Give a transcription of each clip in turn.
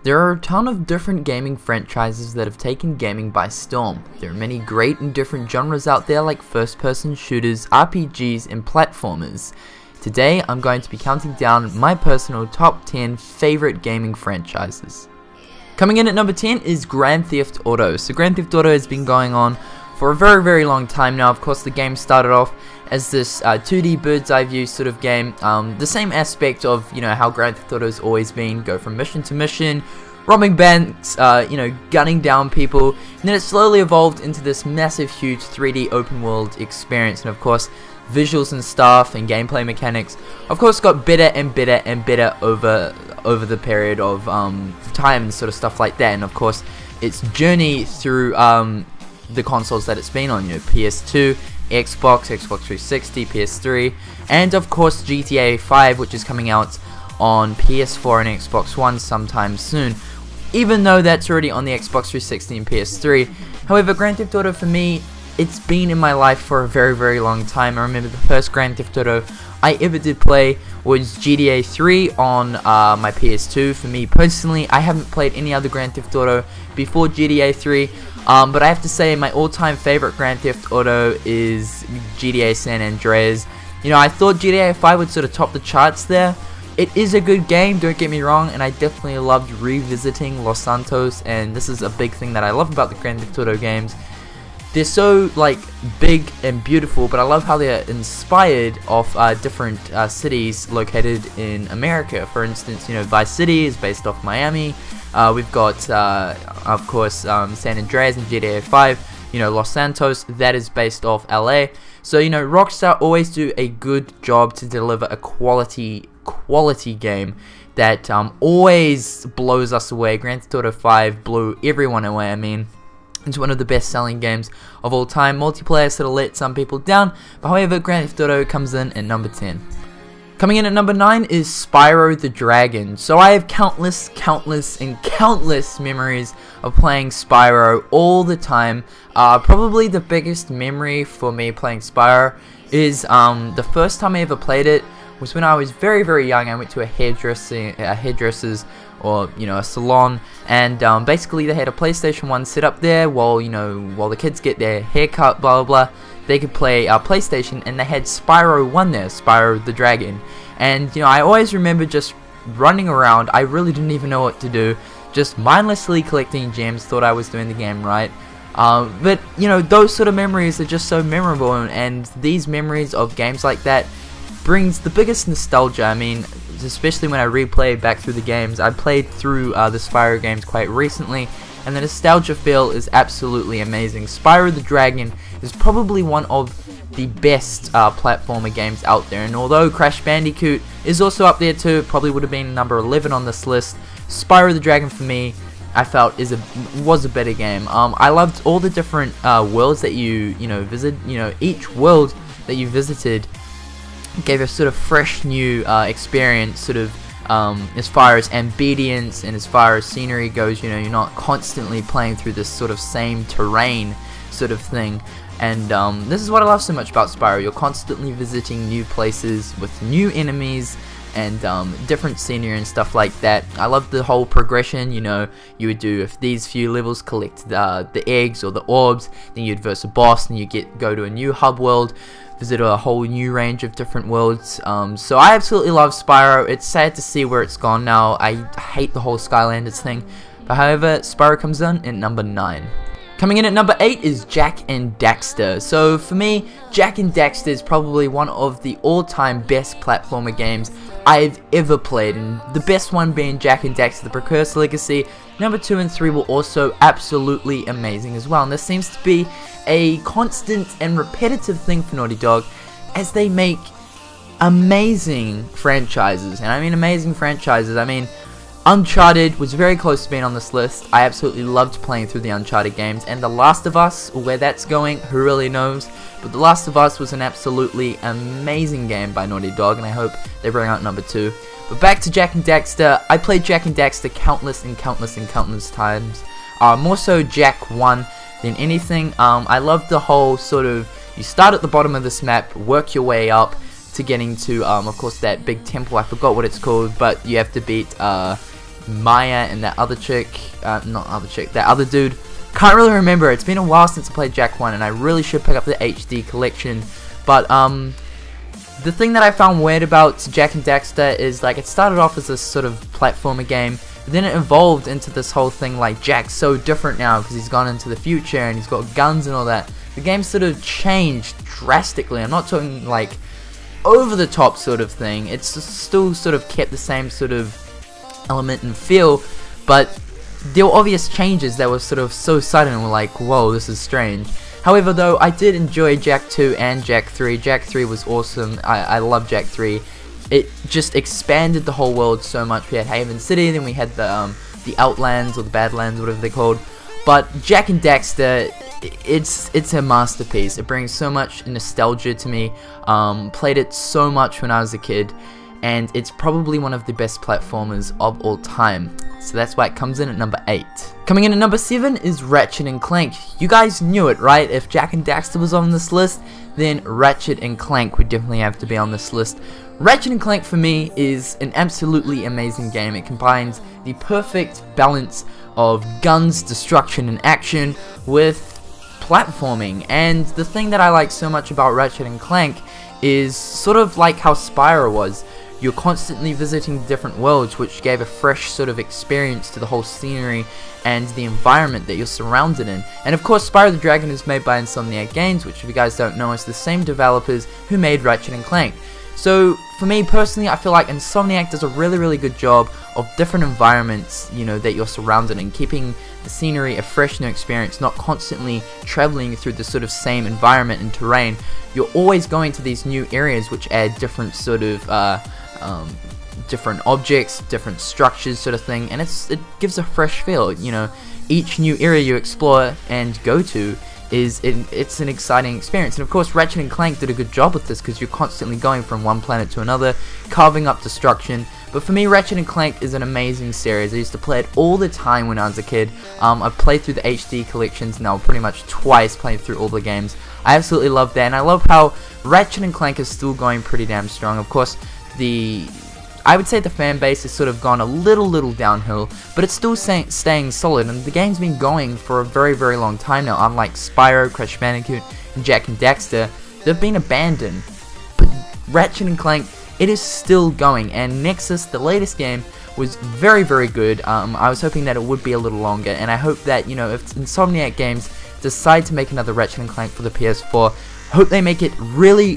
There are a ton of different gaming franchises that have taken gaming by storm. There are many great and different genres out there like first-person shooters, RPGs, and platformers. Today, I'm going to be counting down my personal top 10 favorite gaming franchises. Coming in at number 10 is Grand Theft Auto. So Grand Theft Auto has been going on for a very long time now. Of course, the game started off as this 2D bird's eye view sort of game. The same aspect of, how Grand Theft Auto has always been. Go from mission to mission, robbing banks, gunning down people. And then it slowly evolved into this massive, huge 3D open world experience. And of course, visuals and stuff and gameplay mechanics, of course, got better and better and better over the period of time and sort of stuff like that. And of course, its journey through the consoles that it's been on, PS2, Xbox 360, PS3, and of course GTA 5, which is coming out on PS4 and Xbox One sometime soon, even though that's already on the Xbox 360 and PS3. However, Grand Theft Auto for me, it's been in my life for a very long time. I remember the first Grand Theft Auto I ever did play was GTA 3 on my PS2. For me personally, I haven't played any other Grand Theft Auto before GTA 3, but I have to say my all-time favorite Grand Theft Auto is GTA San Andreas. I thought GTA 5 would sort of top the charts there. It is a good game, don't get me wrong, and I definitely loved revisiting Los Santos, and this is a big thing that I love about the Grand Theft Auto games. They're so big and beautiful, but I love how they're inspired off different cities located in America. For instance, Vice City is based off Miami. We've got, of course, San Andreas and GTA 5. Los Santos, that is based off LA. So Rockstar always do a good job to deliver a quality game that always blows us away. Grand Theft Auto 5 blew everyone away. I mean, it's one of the best selling games of all time. Multiplayer sort of let some people down, but however, Grand Theft Auto comes in at number 10. Coming in at number 9 is Spyro the Dragon. So I have countless memories of playing Spyro all the time. Probably the biggest memory for me playing Spyro is the first time I ever played it was when I was very young. I went to a hairdresser's or a salon, and basically they had a PlayStation 1 set up there while the kids get their haircut, blah blah. They could play PlayStation, and they had Spyro 1 there, Spyro the Dragon. And I always remember just running around. I really didn't even know what to do, just mindlessly collecting gems, thought I was doing the game right. But those sort of memories are just so memorable, and these memories of games like that brings the biggest nostalgia. I mean, especially when I replay back through the games. I played through the Spyro games quite recently, and the nostalgia feel is absolutely amazing. Spyro the Dragon is probably one of the best platformer games out there, and although Crash Bandicoot is also up there too, probably would have been number 11 on this list, Spyro the Dragon for me, I felt was a better game. I loved all the different worlds that you visit. Each world that you visited gave a sort of fresh new experience, sort of as far as ambience and as far as scenery goes. You're not constantly playing through this sort of same terrain sort of thing. And this is what I love so much about Spyro. You're constantly visiting new places with new enemies and different scenery and stuff like that. I love the whole progression. You would do, if these few levels collect the eggs or the orbs, then you'd verse a boss, and you go to a new hub world, visit a whole new range of different worlds. So I absolutely love Spyro. It's sad to see where it's gone now. I hate the whole Skylanders thing. But however, Spyro comes in at number 9. Coming in at number 8 is Jak and Daxter. So for me, Jak and Daxter is probably one of the all-time best platformer games I've ever played, and the best one being Jak and Daxter: The Precursor Legacy. Number 2 and 3 were also absolutely amazing as well, and this seems to be a constant and repetitive thing for Naughty Dog, as they make amazing franchises. And I mean amazing franchises. I mean, Uncharted was very close to being on this list. I absolutely loved playing through the Uncharted games, and The Last of Us, where that's going, who really knows? But The Last of Us was an absolutely amazing game by Naughty Dog, and I hope they bring out number 2. But back to Jak and Daxter. I played Jak and Daxter countless times. More so Jak 1 than anything. I loved the whole sort of, you start at the bottom of this map, work your way up to getting to, of course, that big temple. I forgot what it's called, but you have to beat Maya and that other chick, that other dude. Can't really remember. It's been a while since I played Jak 1, and I really should pick up the HD collection. But the thing that I found weird about Jak and Daxter is, like, it started off as a sort of platformer game, but then it evolved into this whole thing like Jak's so different now because he's gone into the future and he's got guns and all that. The game sort of changed drastically. I'm not talking like over the top sort of thing. It's still sort of kept the same sort of element and feel, but there were obvious changes that were sort of so sudden and were like, whoa, this is strange. However, though, I did enjoy Jak 2 and Jak 3. Jak 3 was awesome. I love Jak 3. It just expanded the whole world so much. We had Haven City, then we had the Outlands or the Badlands, whatever they're called. But Jak and Daxter, it's a masterpiece. It brings so much nostalgia to me. Played it so much when I was a kid, and it's probably one of the best platformers of all time. So that's why it comes in at number 8. Coming in at number 7 is Ratchet and Clank. You guys knew it, right? If Jak and Daxter was on this list, then Ratchet and Clank would definitely have to be on this list. Ratchet and Clank for me is an absolutely amazing game. It combines the perfect balance of guns, destruction, and action with platforming. And the thing that I like so much about Ratchet and Clank is sort of like how Spyro was. You're constantly visiting different worlds, which gave a fresh sort of experience to the whole scenery and the environment that you're surrounded in. And of course, Spyro the Dragon is made by Insomniac Games, which, if you guys don't know, is the same developers who made Ratchet and Clank. So for me personally, I feel like Insomniac does a really good job of different environments, you know, that you're surrounded in, keeping the scenery a fresh new experience, not constantly traveling through the sort of same environment and terrain. You're always going to these new areas which add different sort of different objects, different structures sort of thing, and it gives a fresh feel. You know, each new area you explore and go to it's an exciting experience. And of course, Ratchet and Clank did a good job with this because you're constantly going from one planet to another, carving up destruction. But for me, Ratchet and Clank is an amazing series. I used to play it all the time when I was a kid. I've played through the HD collections now pretty much twice, playing through all the games. I absolutely love that, and I love how Ratchet and Clank is still going pretty damn strong. Of course, I would say the fan base has sort of gone a little downhill, but it's still staying solid, and the game's been going for a very long time now. Unlike Spyro, Crash Bandicoot, and Jak and Daxter, they've been abandoned. But Ratchet and Clank, it is still going, and Nexus, the latest game, was very good. I was hoping that it would be a little longer, and I hope that, you know, if Insomniac Games decide to make another Ratchet and Clank for the PS4, hope they make it really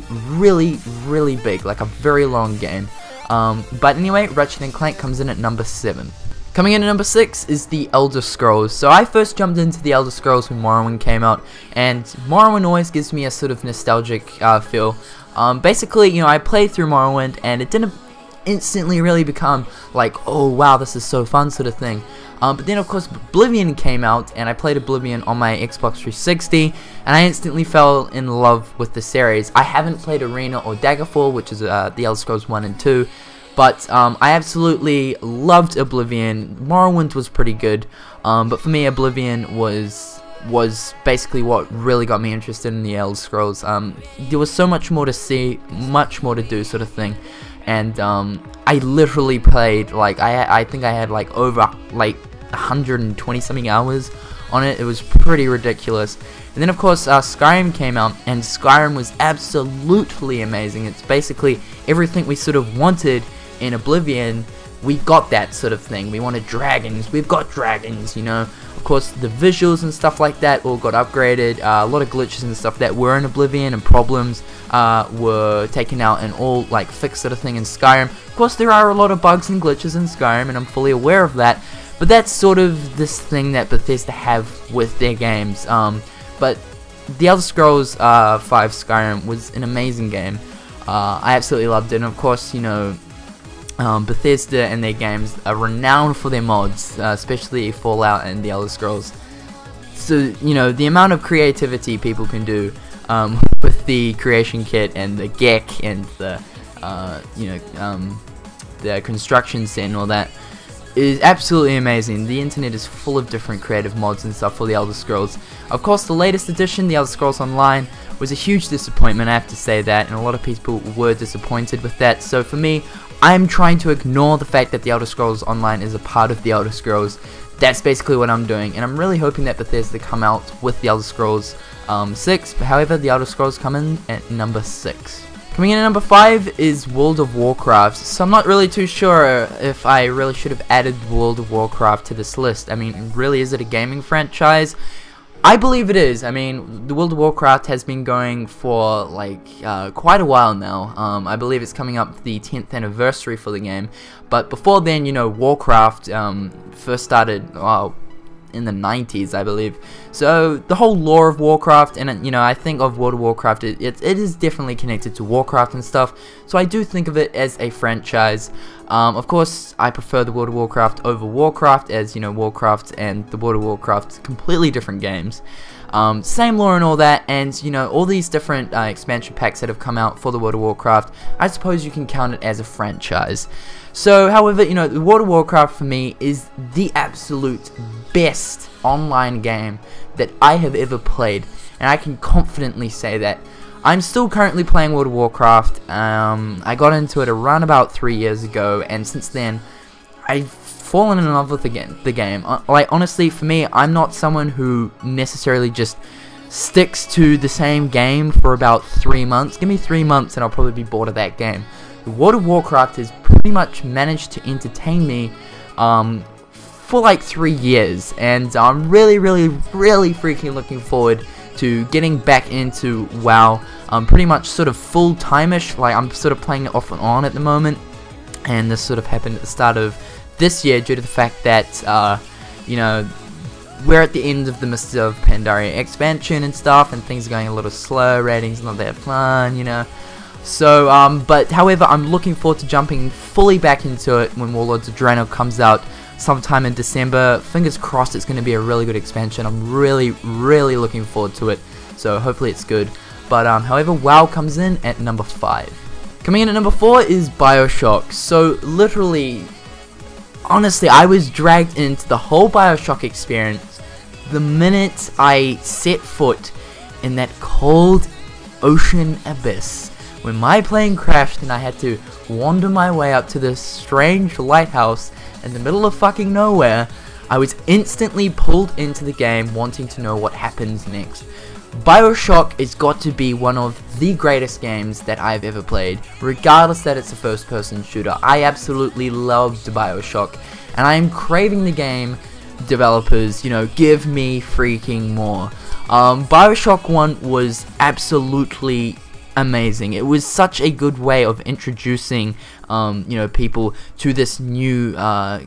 big, like a very long game. But anyway, Ratchet and Clank comes in at number 7. Coming in at number 6 is The Elder Scrolls. So I first jumped into The Elder Scrolls when Morrowind came out, and Morrowind always gives me a sort of nostalgic feel. Basically, you know, I played through Morrowind, and it didn't instantly really become like, oh wow, this is so fun sort of thing. But then of course Oblivion came out, and I played Oblivion on my Xbox 360, and I instantly fell in love with the series. I haven't played Arena or Daggerfall, which is The Elder Scrolls 1 and 2, but I absolutely loved Oblivion. Morrowind was pretty good, but for me Oblivion was basically what really got me interested in the Elder Scrolls. There was so much more to see, much more to do sort of thing. And I literally played, like, I think I had like over like 120 something hours on it. It was pretty ridiculous. And then of course Skyrim came out, and Skyrim was absolutely amazing. It's basically everything we sort of wanted in Oblivion. We got that sort of thing. We wanted dragons, we've got dragons, you know. Of course, the visuals and stuff like that all got upgraded. A lot of glitches and stuff that were in Oblivion and problems were taken out and all like fixed sort of thing in Skyrim. Of course, there are a lot of bugs and glitches in Skyrim, and I'm fully aware of that. But that's sort of this thing that Bethesda have with their games. But The Elder Scrolls 5 Skyrim was an amazing game. I absolutely loved it, and of course, you know, Bethesda and their games are renowned for their mods, especially Fallout and The Elder Scrolls. So, you know, the amount of creativity people can do with the creation kit and the GEC and the, the construction set and all that is absolutely amazing. The internet is full of different creative mods and stuff for The Elder Scrolls. Of course, the latest edition, The Elder Scrolls Online, was a huge disappointment, I have to say that, and a lot of people were disappointed with that. So for me, I'm trying to ignore the fact that the Elder Scrolls Online is a part of the Elder Scrolls. That's basically what I'm doing, and I'm really hoping that Bethesda come out with the Elder Scrolls 6. However, the Elder Scrolls come in at number 6. Coming in at number 5 is World of Warcraft. So I'm not really too sure if I really should have added World of Warcraft to this list. I mean, really, is it a gaming franchise? I believe it is. I mean, the World of Warcraft has been going for like quite a while now. I believe it's coming up the 10th anniversary for the game. But before then, you know, Warcraft first started in the 90s, I believe. So the whole lore of Warcraft, and you know, I think of World of Warcraft, it is definitely connected to Warcraft and stuff. So I do think of it as a franchise. Of course, I prefer the World of Warcraft over Warcraft, as you know, Warcraft and the World of Warcraft completely different games. Same lore and all that, and you know, all these different expansion packs that have come out for the World of Warcraft, I suppose you can count it as a franchise. So, however, you know, the World of Warcraft for me is the absolute best online game that I have ever played, and I can confidently say that. I'm still currently playing World of Warcraft. I got into it around about 3 years ago, and since then, I've fallen in love with the game. Like, honestly, for me, I'm not someone who necessarily just sticks to the same game for about 3 months. Give me 3 months and I'll probably be bored of that game. World of Warcraft has pretty much managed to entertain me for like 3 years, and I'm really freaking looking forward to getting back into WoW. I'm pretty much sort of full-time-ish, like I'm sort of playing it off and on at the moment, and this sort of happened at the start of this year due to the fact that, you know, we're at the end of the Mists of Pandaria expansion and stuff, and things are going a little slow, ratings not that fun, you know. So, but however, I'm looking forward to jumping fully back into it when Warlords of Draenor comes out sometime in December. Fingers crossed it's going to be a really good expansion. I'm really looking forward to it. So hopefully it's good. But however, WoW comes in at number 5. Coming in at number 4 is BIOSHOCK. So literally, honestly, I was dragged into the whole BIOSHOCK experience the minute I set foot in that cold ocean abyss. When my plane crashed and I had to wander my way up to this strange lighthouse in the middle of fucking nowhere, I was instantly pulled into the game wanting to know what happens next. BIOSHOCK has got to be one of the greatest games that I've ever played, regardless that it's a first-person shooter. I absolutely loved BIOSHOCK, and I am craving the game developers, you know, give me freaking more. BIOSHOCK 1 was absolutely amazing. It was such a good way of introducing you know, people to this new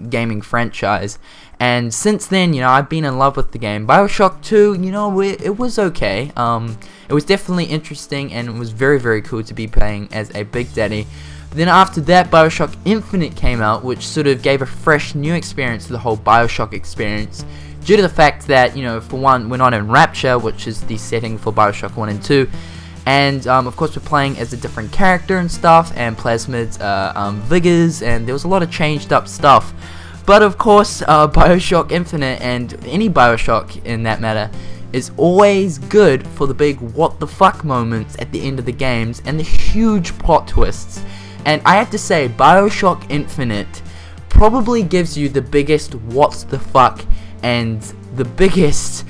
gaming franchise, and since then, you know, I've been in love with the game. BIOSHOCK 2, you know, it was okay. It was definitely interesting, and it was very cool to be playing as a Big Daddy. But then after that, BIOSHOCK Infinite came out, which sort of gave a fresh new experience to the whole BIOSHOCK experience, due to the fact that, you know, for one, we're not in Rapture, which is the setting for BIOSHOCK 1 and 2, and of course we're playing as a different character and stuff, and Plasmid's vigors, and there was a lot of changed up stuff. But of course, BIOSHOCK Infinite, and any BIOSHOCK in that matter, is always good for the big what the fuck moments at the end of the games and the huge plot twists. And I have to say, BIOSHOCK Infinite probably gives you the biggest what the fuck and the biggest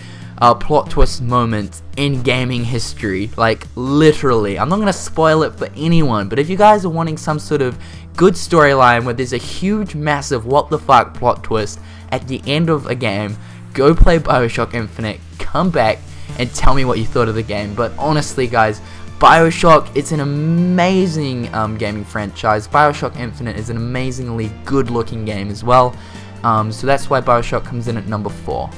plot twist moment in gaming history. Like, literally. I'm not going to spoil it for anyone, but if you guys are wanting some sort of good storyline where there's a huge, massive what the fuck plot twist at the end of a game, go play BIOSHOCK Infinite, come back, and tell me what you thought of the game. But honestly, guys, BIOSHOCK, it's an amazing gaming franchise. BIOSHOCK Infinite is an amazingly good looking game as well. So that's why BIOSHOCK comes in at number 4.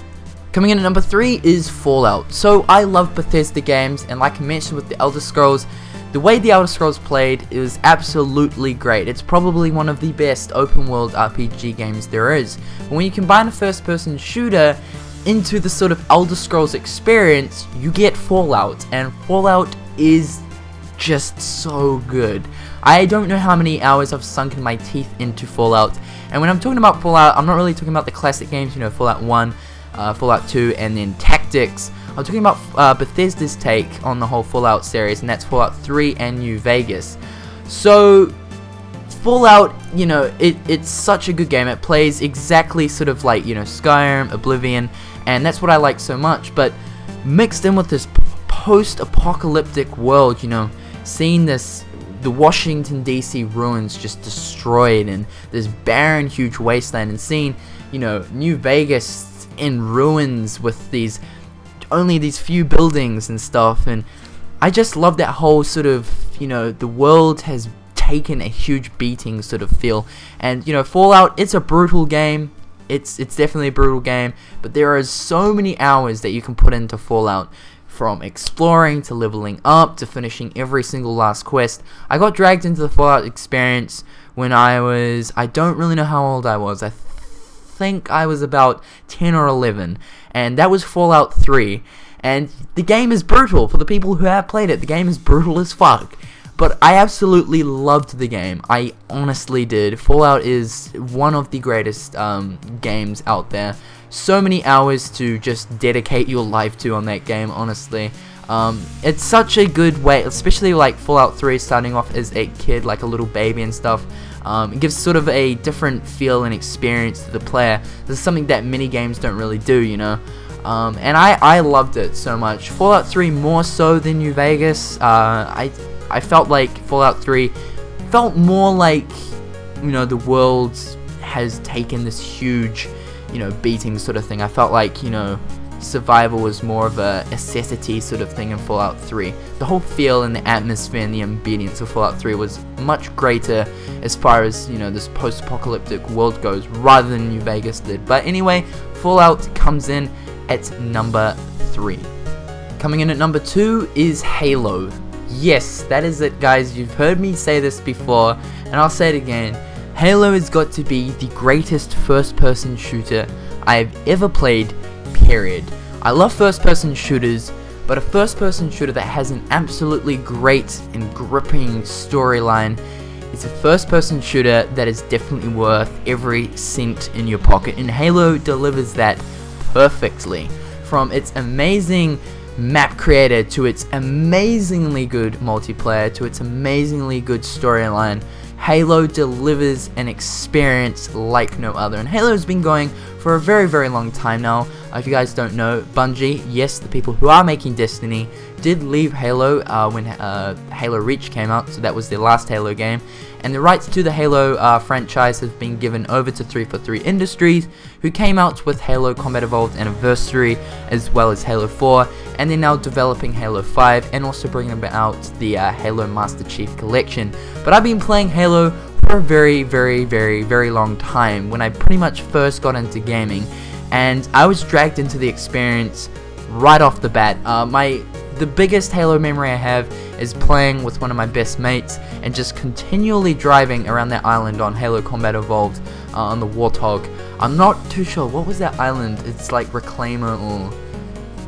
Coming in at number 3 is Fallout. So I love Bethesda games, and like I mentioned with the Elder Scrolls, the way the Elder Scrolls played is absolutely great. It's probably one of the best open world RPG games there is. But when you combine a first person shooter into the sort of Elder Scrolls experience, you get Fallout, and Fallout is just so good. I don't know how many hours I've sunken my teeth into Fallout, and when I'm talking about Fallout, I'm not really talking about the classic games, you know, Fallout 1, Fallout 2, and then Tactics. I'm talking about Bethesda's take on the whole Fallout series, and that's Fallout 3 and New Vegas. So, Fallout, you know, it's such a good game. It plays exactly sort of like, you know, Skyrim, Oblivion, and that's what I like so much. But mixed in with this post-apocalyptic world, you know, seeing the Washington DC ruins just destroyed and this barren huge wasteland, and seeing, you know, New Vegas in ruins with only these few buildings and stuff. And I just love that whole sort of, you know, the world has taken a huge beating sort of feel. And you know, Fallout, it's a brutal game. It's definitely a brutal game, but there are so many hours that you can put into Fallout, from exploring to leveling up to finishing every single last quest. I got dragged into the Fallout experience when I don't really know how old I was. I think I was about 10 or 11, and that was Fallout 3. And the game is brutal. For the people who have played it, the game is brutal as fuck. But I absolutely loved the game. I honestly did. Fallout is one of the greatest games out there. So many hours to just dedicate your life to on that game, honestly. It's such a good way, especially like Fallout 3 starting off as a kid, like a little baby and stuff. It gives sort of a different feel and experience to the player. This is something that many games don't really do, you know. And I loved it so much. Fallout 3 more so than New Vegas. I felt like Fallout 3 felt more like, you know, the world has taken this huge, you know, beating sort of thing. I felt like, you know, survival was more of a necessity sort of thing in Fallout 3. The whole feel and the atmosphere and the ambience of Fallout 3 was much greater as far as, you know, this post-apocalyptic world goes, rather than New Vegas did. But anyway, Fallout comes in at number 3. Coming in at number 2 is Halo. Yes, that is it, guys. You've heard me say this before, and I'll say it again. Halo has got to be the greatest first-person shooter I've ever played, period. I love first-person shooters, but a first-person shooter that has an absolutely great and gripping storyline is a first-person shooter that is definitely worth every cent in your pocket, and Halo delivers that perfectly. From its amazing map creator, to its amazingly good multiplayer, to its amazingly good storyline, Halo delivers an experience like no other. And Halo's been going for a very, very long time now. If you guys don't know, Bungie, yes, the people who are making Destiny, did leave Halo when Halo Reach came out, so that was their last Halo game. And the rights to the Halo franchise have been given over to 343 Industries, who came out with Halo Combat Evolved Anniversary, as well as Halo 4, and they're now developing Halo 5, and also bringing about the Halo Master Chief Collection. But I've been playing Halo for a very, very, very, very long time, when I pretty much first got into gaming, and I was dragged into the experience right off the bat. The biggest Halo memory I have is playing with one of my best mates and just continually driving around that island on Halo Combat Evolved on the Warthog. I'm not too sure, what was that island? It's like Reclaimer, or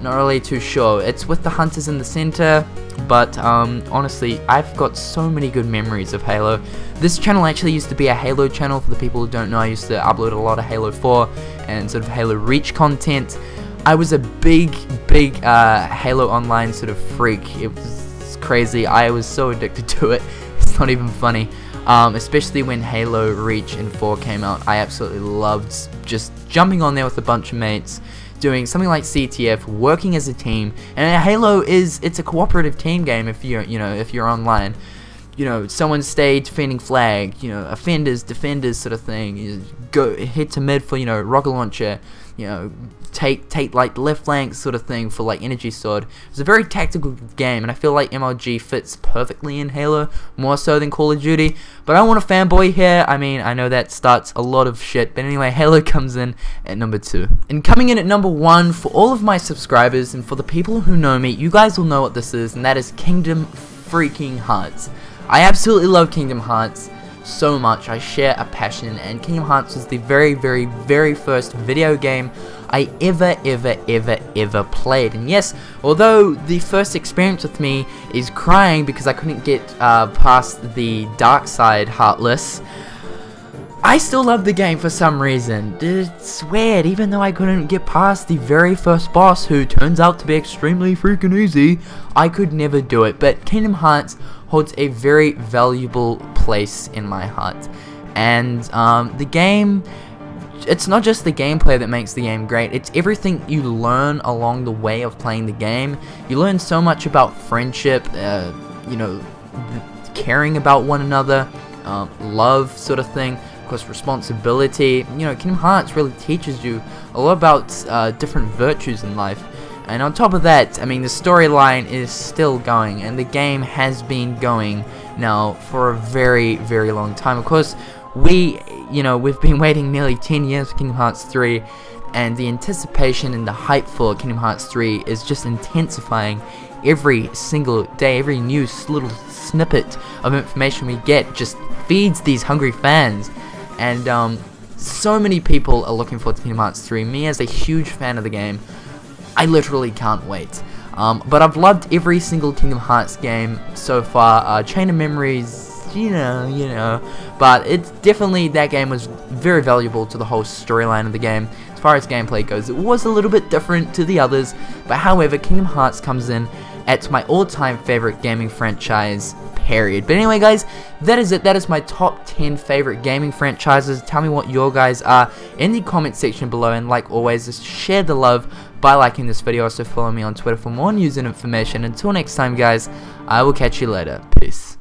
not really too sure. It's with the hunters in the center, but honestly, I've got so many good memories of Halo. This channel actually used to be a Halo channel. For the people who don't know, I used to upload a lot of Halo 4 and sort of Halo Reach content. I was a big Halo Online sort of freak. It was crazy. I was so addicted to it. It's not even funny. Especially when Halo Reach and 4 came out, I absolutely loved just jumping on there with a bunch of mates, doing something like CTF, working as a team. And Halo it's a cooperative team game if you're online. You know, someone stay defending flag, you know, offenders, defenders sort of thing. You go hit to mid for, you know, rocket launcher, you know, take like left flank sort of thing for like energy sword. It's a very tactical game, and I feel like MLG fits perfectly in Halo, more so than Call of Duty. But I don't want to fanboy here. I mean, I know that starts a lot of shit, but anyway, Halo comes in at number 2. And coming in at number 1, for all of my subscribers and for the people who know me, you guys will know what this is, and that is Kingdom freaking Hearts. I absolutely love Kingdom Hearts so much. I share a passion, and Kingdom Hearts was the very, very, very first video game I ever played. And yes, although the first experience with me is crying because I couldn't get past the dark side Heartless, I still love the game for some reason. It's weird, even though I couldn't get past the very first boss, who turns out to be extremely freaking easy, I could never do it. But Kingdom Hearts holds a very valuable place in my heart. And the game, it's not just the gameplay that makes the game great, it's everything you learn along the way of playing the game. You learn so much about friendship, you know, caring about one another, love sort of thing. Of course, responsibility. You know, Kingdom Hearts really teaches you a lot about different virtues in life. And on top of that, I mean, the storyline is still going, and the game has been going now for a very, very long time. Of course, we've been waiting nearly 10 years for Kingdom Hearts 3, and the anticipation and the hype for Kingdom Hearts 3 is just intensifying every single day. Every new little snippet of information we get just feeds these hungry fans. And so many people are looking forward to Kingdom Hearts 3. Me, as a huge fan of the game, I literally can't wait. But I've loved every single Kingdom Hearts game so far. Chain of Memories, you know. But it's definitely, that game was very valuable to the whole storyline of the game. As far as gameplay goes, it was a little bit different to the others. But however, Kingdom Hearts comes in at my all-time favorite gaming franchise, period. But anyway, guys, that is it. That is my top 10 favorite gaming franchises. Tell me what your guys are in the comment section below, and like always, just share the love by liking this video. Also follow me on Twitter for more news and information. Until next time, guys, I will catch you later. Peace.